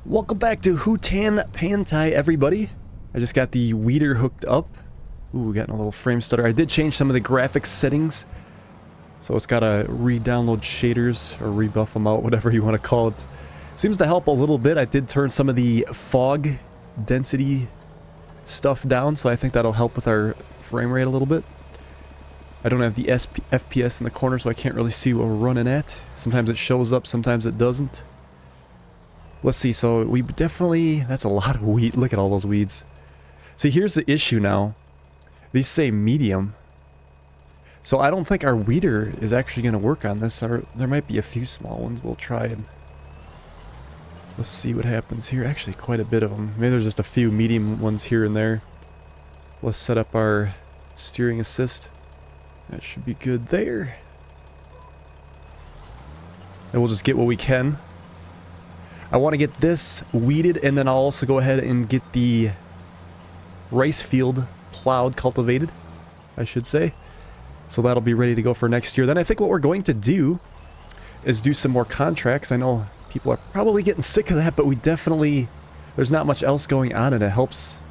Welcome back to Hutan Pantai, everybody. I just got the weeder hooked up. Ooh, getting a little frame stutter. I did change some of the graphics settings, so it's got to re-download shaders or rebuff them out, whatever you want to call it. Seems to help a little bit. I did turn some of the fog density stuff down, so I think that'll help with our frame rate a little bit. I don't have the FPS in the corner, so I can't really see what we're running at. Sometimes it shows up, sometimes it doesn't. Let's see, so we definitely... That's a lot of weed. Look at all those weeds. See, here's the issue now. These say medium. So I don't think our weeder is actually going to work on this. There might be a few small ones. We'll try and... Let's see what happens here. Actually, quite a bit of them. Maybe there's just a few medium ones here and there. Let's set up our steering assist. That should be good there. And we'll just get what we can. I want to get this weeded, and then I'll also go ahead and get the rice field plowed, cultivated, I should say. So that'll be ready to go for next year. Then I think what we're going to do is do some more contracts. I know people are probably getting sick of that, but we definitely... There's not much else going on, and it helps.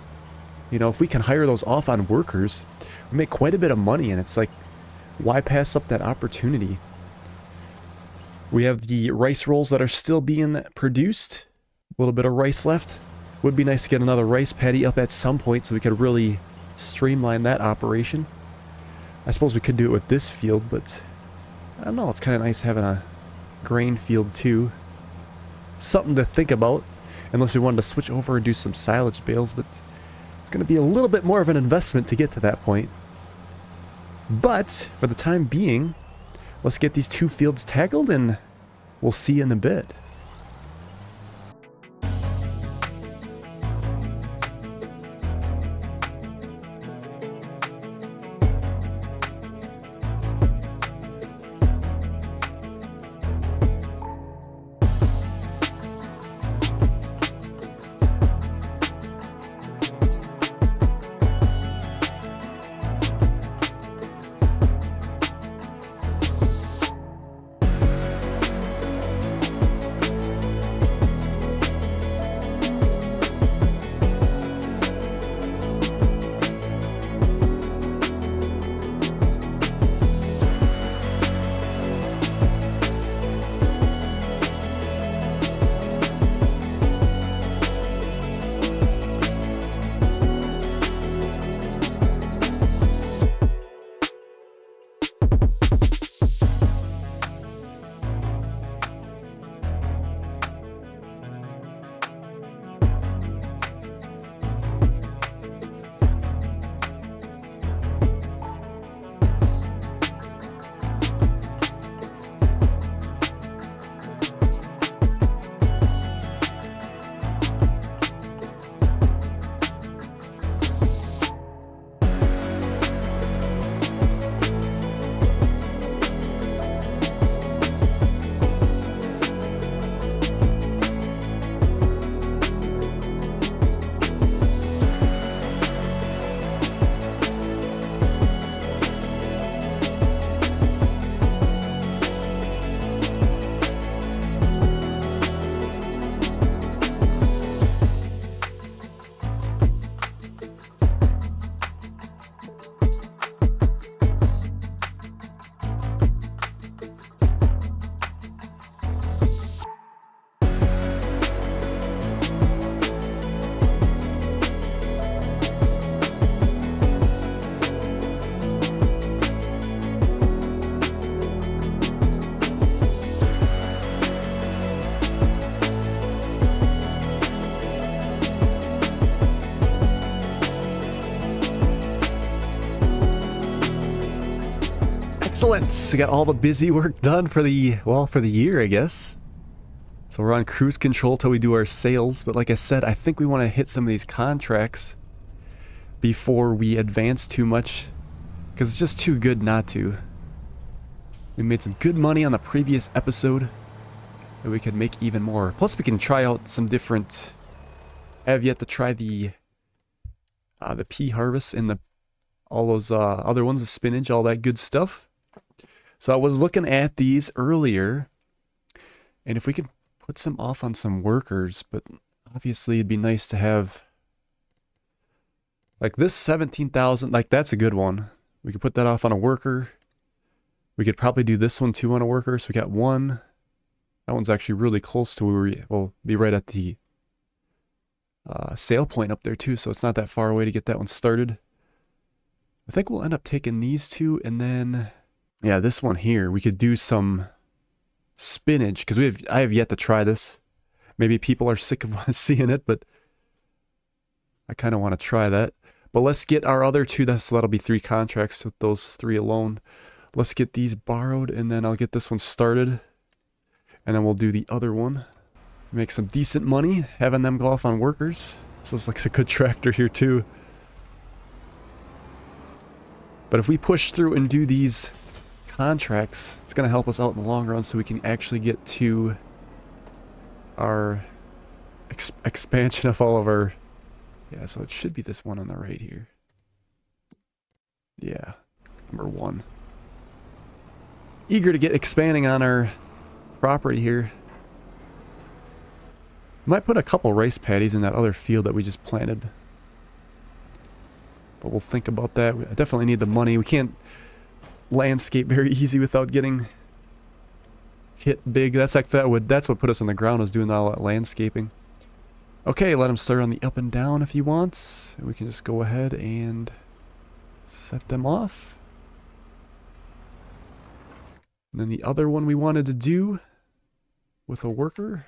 You know, if we can hire those off on workers, we make quite a bit of money, and it's like, why pass up that opportunity? We have the rice rolls that are still being produced. A little bit of rice left. Would be nice to get another rice paddy up at some point so we could really streamline that operation. I suppose we could do it with this field, but I don't know, it's kind of nice having a grain field too. Something to think about, unless we wanted to switch over and do some silage bales, but it's going to be a little bit more of an investment to get to that point. But for the time being, let's get these two fields tackled, and we'll see you in a bit. Excellent! So we got all the busy work done for the, well, for the year, I guess. So we're on cruise control till we do our sales, but like I said, I think we want to hit some of these contracts before we advance too much, because it's just too good not to. We made some good money on the previous episode, and we could make even more. Plus we can try out some different... I have yet to try the pea harvest and the all those other ones, the spinach, all that good stuff. So I was looking at these earlier, and if we could put some off on some workers, but Obviously, it'd be nice to have like this 17,000. Like, that's a good one. We could put that off on a worker. We could probably do this one too on a worker. So we got one. That one's actually really close to where we'll be right at the sale point up there too. So it's not that far away to get that one started. I think we'll end up taking these two, and then, yeah, this one here, we could do some spinach, because I have yet to try this. Maybe people are sick of seeing it, but I kind of want to try that. But let's get our other two, so that'll be 3 contracts with those 3 alone. Let's get these borrowed, and then I'll get this one started, and then we'll do the other one. Make some decent money, having them go off on workers. This is like a good tractor here too. But if we push through and do these contracts, it's going to help us out in the long run so we can actually get to our expansion of all of our... Yeah, so it should be this one on the right here. Yeah, number 1. Eager to get expanding on our property here. Might put a couple rice paddies in that other field that we just planted. But we'll think about that. I definitely need the money. We can't landscape very easy without getting hit big. That's like that's what put us on the ground, was doing all that landscaping. Okay, let him start on the up and down if he wants. We can just go ahead and set them off. And then the other one we wanted to do with a worker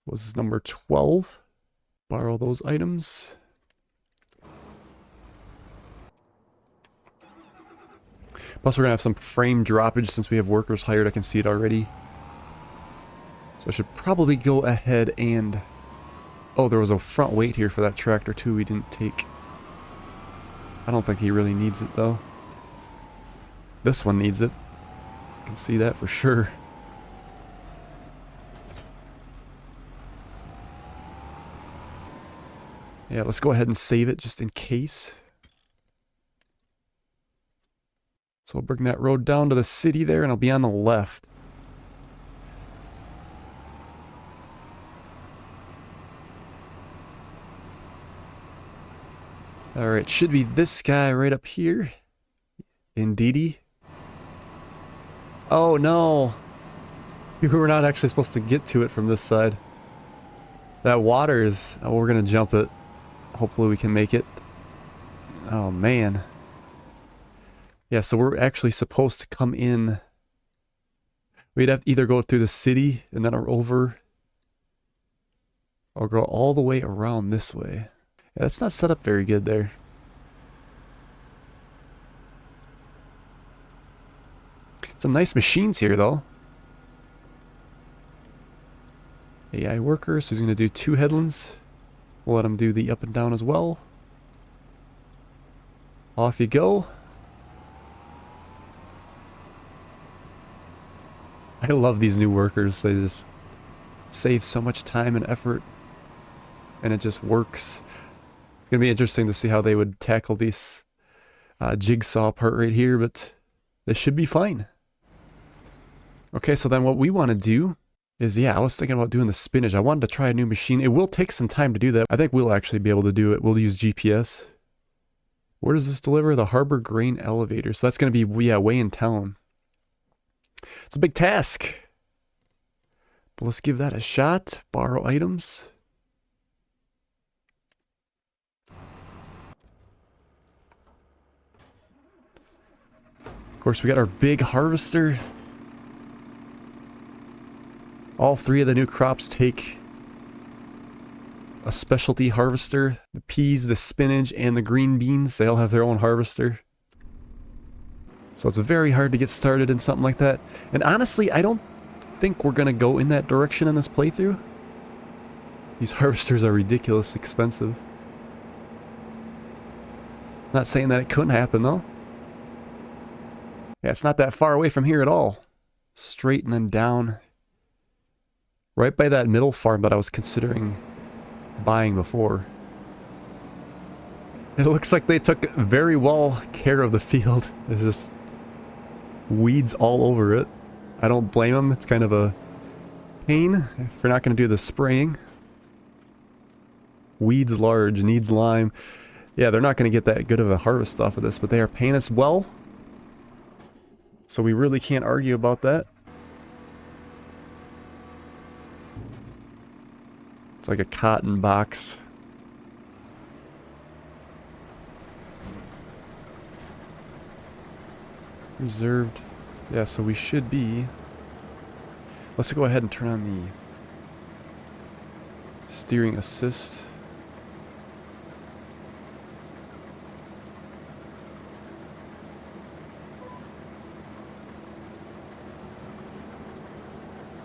was number 12. Borrow those items. Plus we're going to have some frame droppage since we have workers hired. I can see it already. So I should probably go ahead and... Oh, there was a front weight here for that tractor too we didn't take. I don't think he really needs it though. This one needs it. I can see that for sure. Yeah, let's go ahead and save it just in case. So we'll bring that road down to the city there, and I'll be on the left. Alright, should be this guy right up here. Indeedy. Oh no! We were not actually supposed to get to it from this side. That water is... Oh, we're gonna jump it. Hopefully we can make it. Oh man. Yeah, so we're actually supposed to come in. We'd have to either go through the city and then over, or go all the way around this way. Yeah, that's not set up very good there. Some nice machines here though. AI worker, so he's going to do 2 headlands. We'll let him do the up and down as well. Off you go. I love these new workers. They just save so much time and effort, and it just works. It's going to be interesting to see how they would tackle this jigsaw part right here, but they should be fine. Okay, so then what we want to do is, yeah, I was thinking about doing the spinach. I wanted to try a new machine. It will take some time to do that. I think we'll actually be able to do it. We'll use GPS. Where does this deliver? The Harbor Grain Elevator. So that's going to be, yeah, way in town. It's a big task. But let's give that a shot. Borrow items. Of course, we got our big harvester. All 3 of the new crops take a specialty harvester. The peas, the spinach, and the green beans, they all have their own harvester. So it's very hard to get started in something like that. And honestly, I don't think we're going to go in that direction in this playthrough. These harvesters are ridiculously expensive. Not saying that it couldn't happen though. Yeah, it's not that far away from here at all. Straight and then down. Right by that middle farm that I was considering buying before. It looks like they took very well care of the field. There's just weeds all over it. I don't blame them. It's kind of a pain if you're not going to do the spraying. Weeds large, needs lime. Yeah, they're not going to get that good of a harvest off of this, but they are paying us well. So we really can't argue about that. It's like a cotton box. Reserved. Yeah, so we should be... Let's go ahead and turn on the steering assist.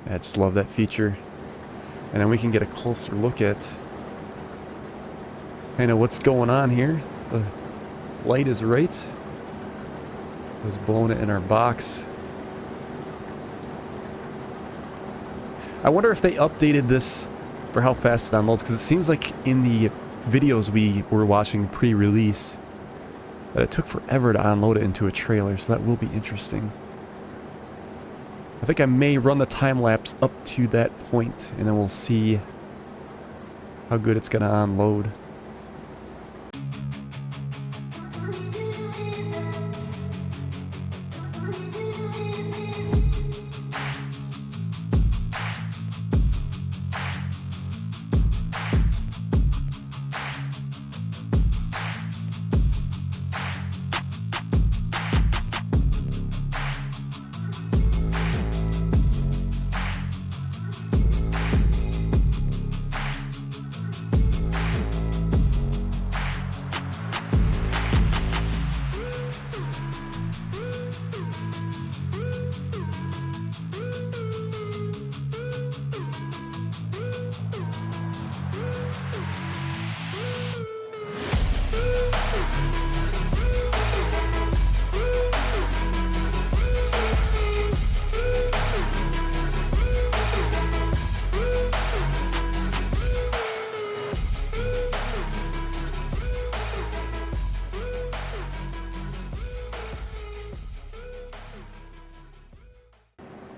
I just love that feature. And then we can get a closer look at kind of what's going on here. The light is right. It was blowing it in our box. I wonder if they updated this for how fast it unloads, because it seems like in the videos we were watching pre-release that it took forever to unload it into a trailer, so that will be interesting. I think I may run the time lapse up to that point, and then we'll see how good it's gonna unload.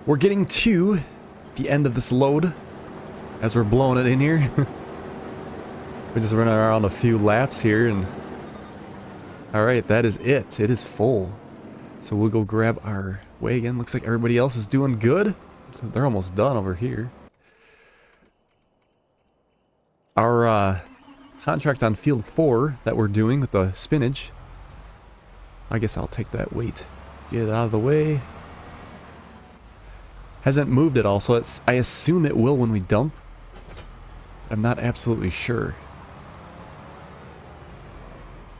We're getting to the end of this load as we're blowing it in here. We're just running around a few laps here and... Alright, that is it. It is full. So we'll go grab our wagon. Looks like everybody else is doing good. They're almost done over here. Our contract on field 4 that we're doing with the spinach. I guess I'll take that weight. Get it out of the way. Hasn't moved at all, so I assume it will when we dump. I'm not absolutely sure.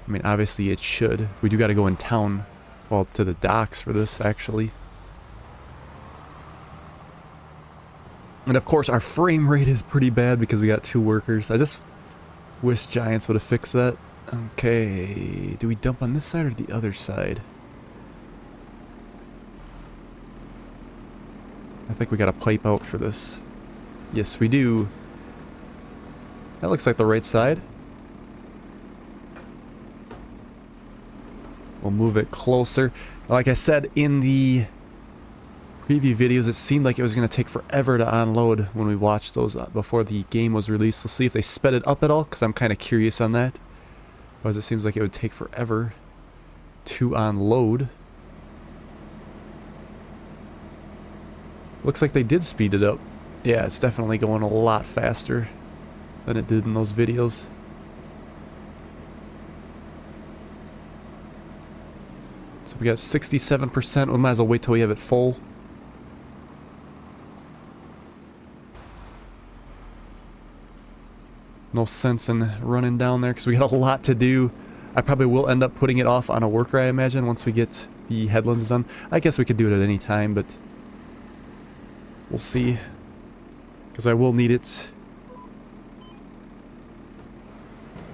I mean, obviously it should. We do got to go in town, well, to the docks for this, actually. And of course, our frame rate is pretty bad because we got 2 workers. I just wish Giants would have fixed that. Okay, do we dump on this side or the other side? I think we got a pipe out for this. Yes, we do. That looks like the right side. We'll move it closer. Like I said in the preview videos, it seemed like it was going to take forever to unload when we watched those before the game was released. Let's see if they sped it up at all, because I'm kind of curious on that. Otherwise, it seems like it would take forever to unload. Looks like they did speed it up. Yeah, it's definitely going a lot faster than it did in those videos. So we got 67%. We might as well wait till we have it full. No sense in running down there because we got a lot to do. I probably will end up putting it off on a worker, I imagine, once we get the headlands done. I guess we could do it at any time, but we'll see. Because I will need it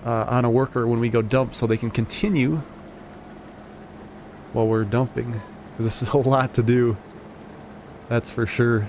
on a worker when we go dump so they can continue while we're dumping. Because this is a lot to do. That's for sure.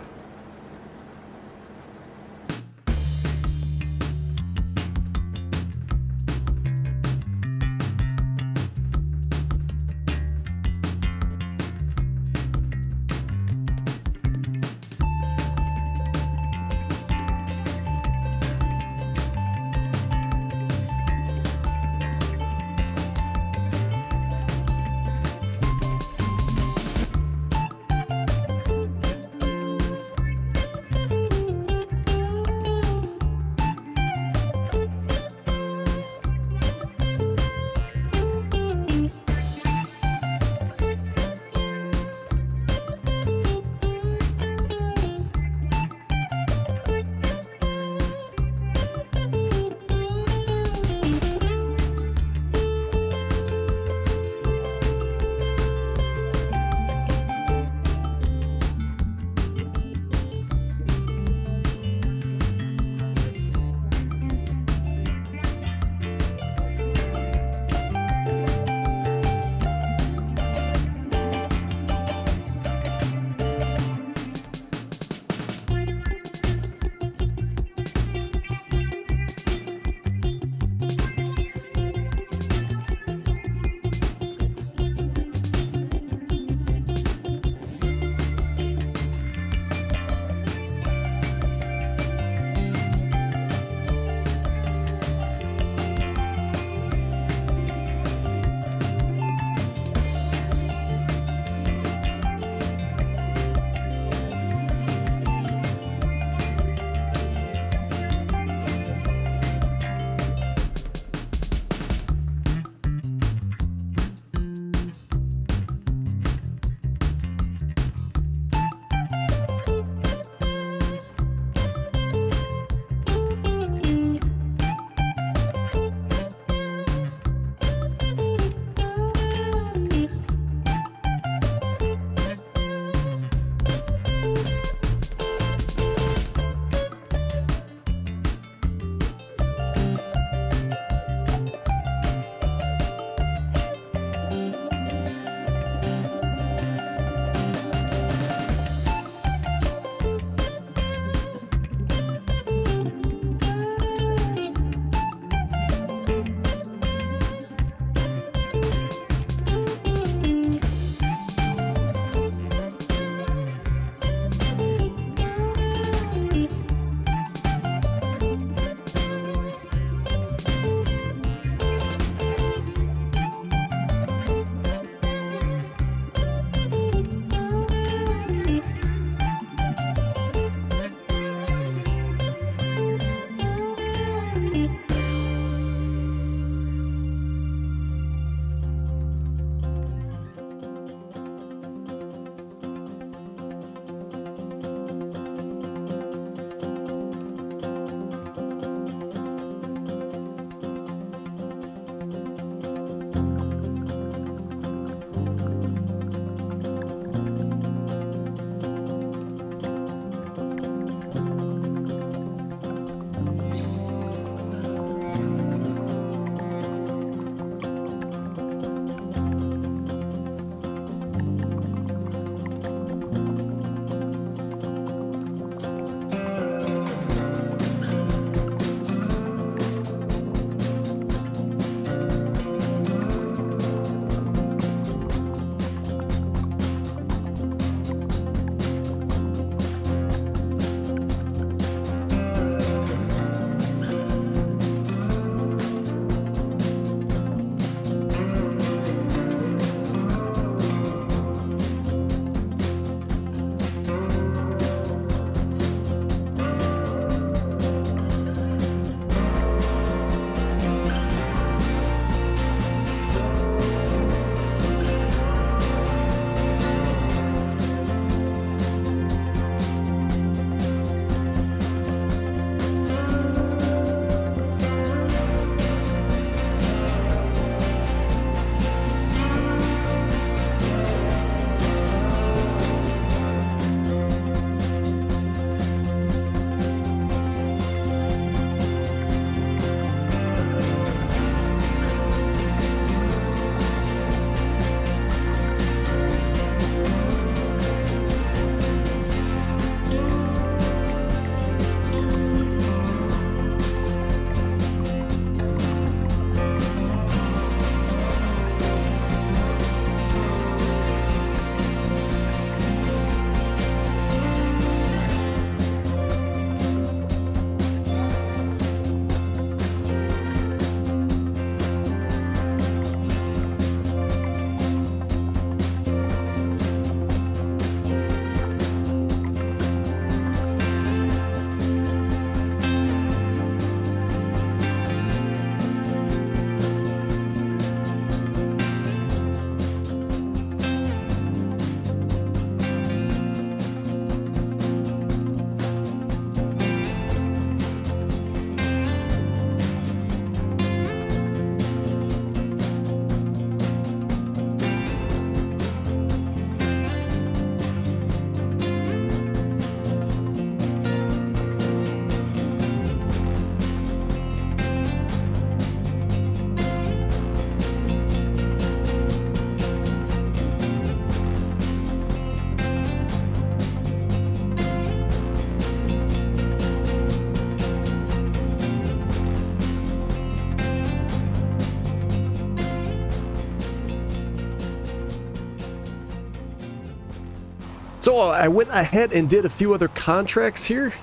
So I went ahead and did a few other contracts here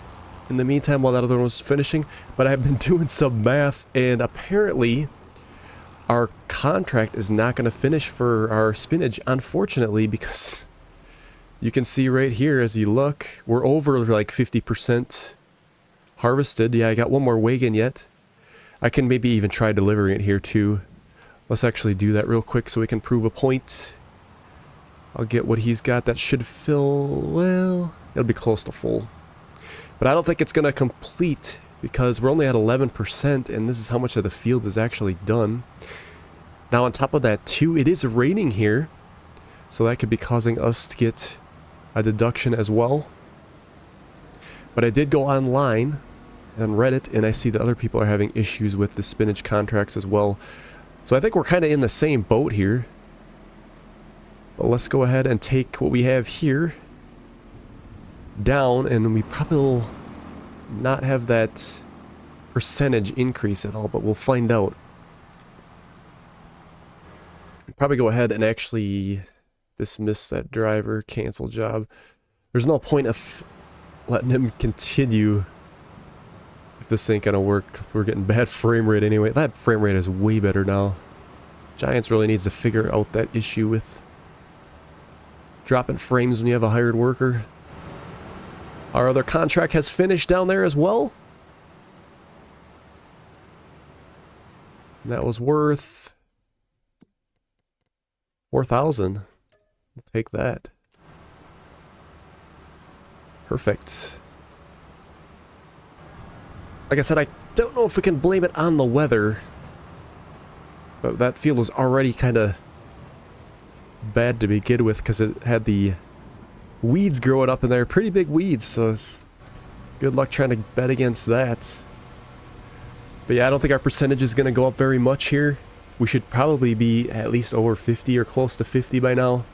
in the meantime while that other one was finishing, but I've been doing some math, and apparently our contract is not going to finish for our spinach, unfortunately, because you can see right here as you look, we're over like 50% harvested. Yeah, I got one more wagon yet. I can maybe even try delivering it here too. Let's actually do that real quick so we can prove a point. I'll get what he's got. That should fill, well, it'll be close to full. But I don't think it's going to complete because we're only at 11% and this is how much of the field is actually done. Now on top of that too, it is raining here. So that could be causing us to get a deduction as well. But I did go online on Reddit and I see that other people are having issues with the spinach contracts as well. So I think we're kind of in the same boat here. But let's go ahead and take what we have here down, and we probably will not have that percentage increase at all, but we'll find out. Probably go ahead and actually dismiss that driver, cancel job. There's no point of letting him continue if this ain't gonna work. We're getting bad frame rate anyway. That frame rate is way better now. Giants really needs to figure out that issue with dropping frames when you have a hired worker. Our other contract has finished down there as well. That was worth 4,000. We'll take that. Perfect. Like I said, I don't know if we can blame it on the weather, but that field was already kind of bad to begin with because it had the weeds growing up in there, pretty big weeds, so it's good luck trying to bet against that. But yeah, I don't think our percentage is going to go up very much here. We should probably be at least over 50 or close to 50 by now,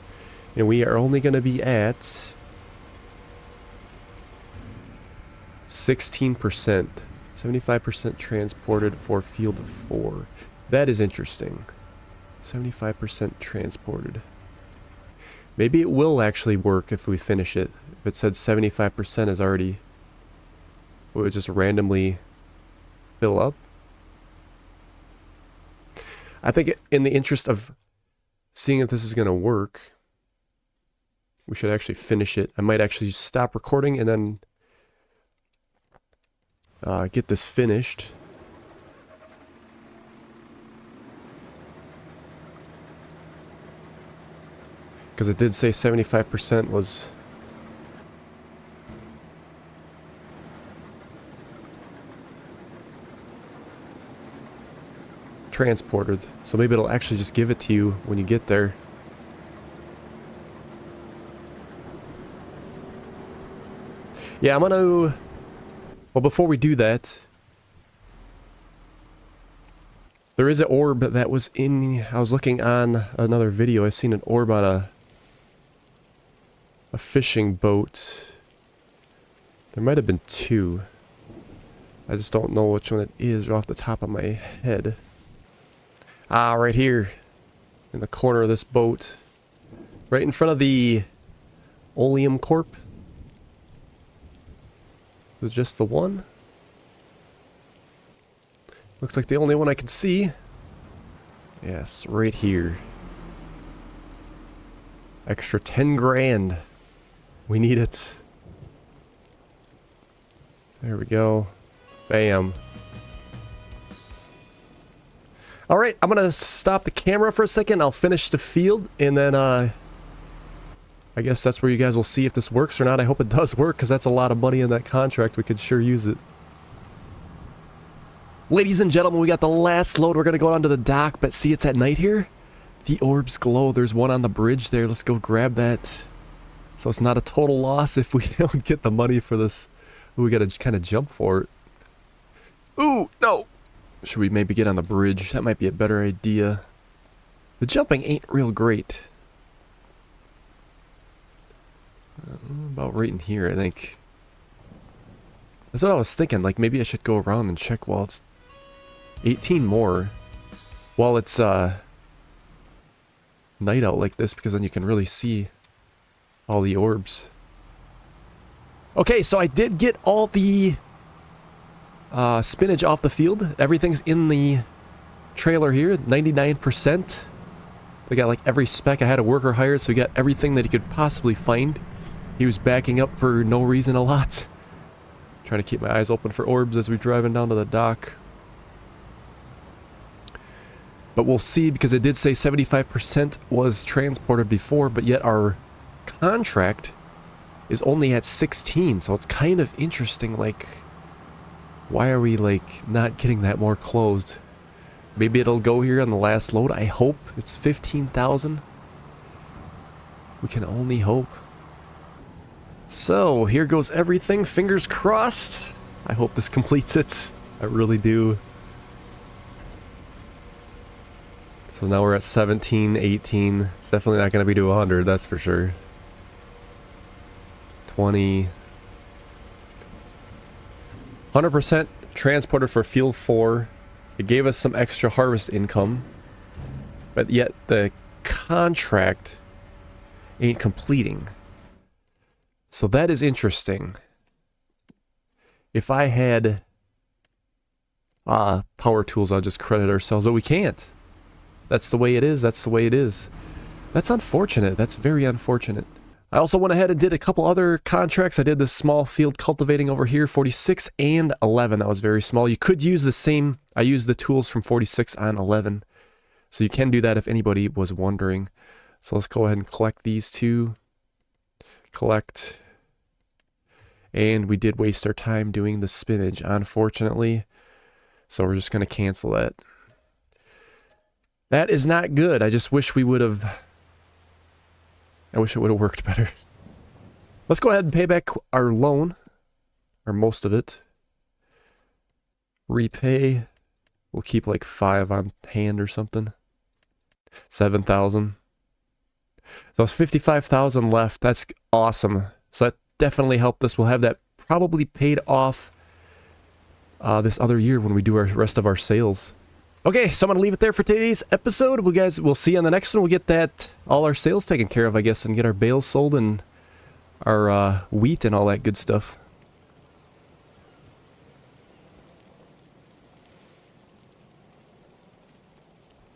and we are only going to be at 16%, 75% transported for field of 4. That is interesting. 75% transported. Maybe it will actually work if we finish it. If it said 75% is already, it would just randomly fill up. I think in the interest of seeing if this is going to work, we should actually finish it. I might actually just stop recording and then get this finished. Because it did say 75% was transported. So maybe it'll actually just give it to you when you get there. Yeah, I'm gonna... Well, before we do that, there is an orb that was in... I was looking on another video. I seen an orb on a fishing boat. There might have been 2. I just don't know which one it is off the top of my head. Ah, right here in the corner of this boat, right in front of the Oleum Corp. Is just the one? Looks like the only one I can see. Yes, right here. Extra 10 grand. We need it. There we go. Bam. Alright, I'm gonna stop the camera for a second. I'll finish the field and then I guess that's where you guys will see if this works or not. I hope it does work because that's a lot of money in that contract. We could sure use it. Ladies and gentlemen, we got the last load. We're gonna go onto the dock, but see, it's at night here. The orbs glow. There's one on the bridge there. Let's go grab that. So it's not a total loss if we don't get the money for this. Ooh, we gotta kind of jump for it. Ooh, no! Should we maybe get on the bridge? That might be a better idea. The jumping ain't real great. About right in here, I think. That's what I was thinking. Like, maybe I should go around and check while it's 18 more. While it's night out like this, because then you can really see all the orbs. Okay, so I did get all the spinach off the field. Everything's in the trailer here, 99%. They got like every spec. I had a worker hired, so he got everything that he could possibly find. He was backing up for no reason a lot. Trying to keep my eyes open for orbs as we're driving down to the dock. But we'll see, because it did say 75% was transported before, but yet our contract is only at 16, so it's kind of interesting, like, why are we, like, not getting that more closed? Maybe it'll go here on the last load. I hope. It's 15,000. We can only hope. So, here goes everything. Fingers crossed. I hope this completes it. I really do. So now we're at 17, 18. It's definitely not going to be to 100, that's for sure. 20. 100% transported for Field 4. It gave us some extra harvest income. But yet the contract ain't completing. So that is interesting. If I had power tools, I'll just credit ourselves, but we can't. That's the way it is. That's the way it is. That's unfortunate. That's very unfortunate. I also went ahead and did a couple other contracts. I did this small field cultivating over here, 46 and 11. That was very small. You could use the same. I used the tools from 46 on 11. So you can do that if anybody was wondering. So let's go ahead and collect these two. Collect. And we did waste our time doing the spinach, unfortunately. So we're just going to cancel that. That is not good. I just wish we would have... I wish it would have worked better. Let's go ahead and pay back our loan. Or most of it. Repay. We'll keep like 5 on hand or something. 7,000. So there's 55,000 left. That's awesome. So that definitely helped us. We'll have that probably paid off this other year when we do our rest of our sales. Okay, so I'm going to leave it there for today's episode. We'll see you on the next one. We'll get all our sales taken care of, I guess, and get our bales sold and our wheat and all that good stuff.